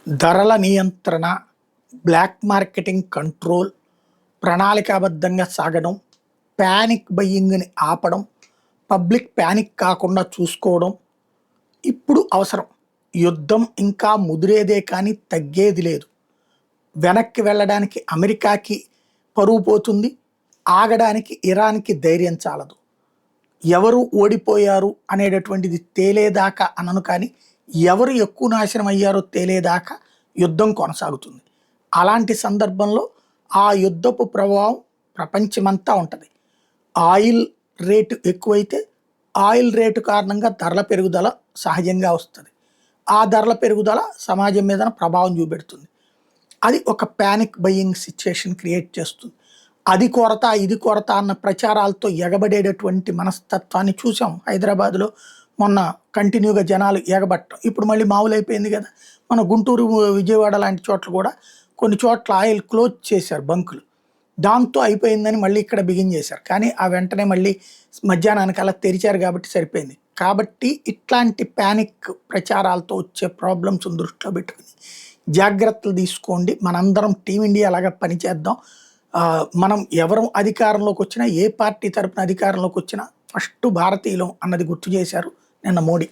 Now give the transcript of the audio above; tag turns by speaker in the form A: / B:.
A: ధరల నియంత్రణ, black marketing control, ప్రణాళికాబద్ధంగా సాగడం, ప్యానిక్ బయ్యింగ్‌ని ఆపడం, పబ్లిక్ ప్యానిక్ కాకుండా చూసుకోవడం ఇప్పుడు అవసరం. యుద్ధం ఇంకా ముదిరేదే కానీ తగ్గేది లేదు. వెనక్కి వెళ్ళడానికి అమెరికాకి పరువు పోతుంది. ఆగడానికి ఇరాన్‌కి ధైర్యం చాలదు. ఎవరు ఓడిపోయారు అనేటటువంటిది తేలేదాకా అనను కానీ, ఎవరు ఎక్కువ నాశనం అయ్యారో తేలేదాకా యుద్ధం కొనసాగుతుంది. అలాంటి సందర్భంలో ఆ యుద్ధపు ప్రభావం ప్రపంచమంతా ఉంటది. ఆయిల్ రేటు ఎక్కువైతే, ఆయిల్ రేటు కారణంగా ధరల పెరుగుదల సహజంగా వస్తది. ఆ ధరల పెరుగుదల సమాజం మీదన ప్రభావం చూపెడుతుంది. అది ఒక పానిక్ బయింగ్ సిచ్యుయేషన్ క్రియేట్ చేస్తుంది. అది కొరత, ఇది కొరత అన్న ప్రచారాలతో ఎగబడేటటువంటి మనస్తత్వాన్ని చూసాం. హైదరాబాద్‌లో మొన్న కంటిన్యూగా జనాలు ఎగబట్టం. ఇప్పుడు మళ్ళీ మామూలైపోయింది గదా! మన గుంటూరు, విజయవాడ లాంటి చోట్ల గూడా కొన్ని చోట్ల ఆయిల్ క్లోజ్ చేశారు బంకులు. దాంతో అయిపోయిందని మళ్ళీ ఇక్కడ బిగించేశారు. కానీ ఆ వెంటనే మళ్ళీ మధ్యాహ్నానికల్లా తెరిచారు గాబట్టి సరిపోయింది. కాబట్టి ఇట్లాంటి పానిక్ ప్రచారాలతో వచ్చే ప్రాబ్లమ్స్‌ని దృష్టిలో పెట్టుకొని జాగ్రత్తలు తీసుకోండి. మనందరం టీమిండియా లాగా పనిచేద్దాం. మనం ఎవరం అధికారంలోకొచ్చినా, ఏ పార్టీ తరపున అధికారంలోకొచ్చినా ఫస్టు భారతీయులం అన్నది గుర్తు చేశారు నిన్న మోడీ.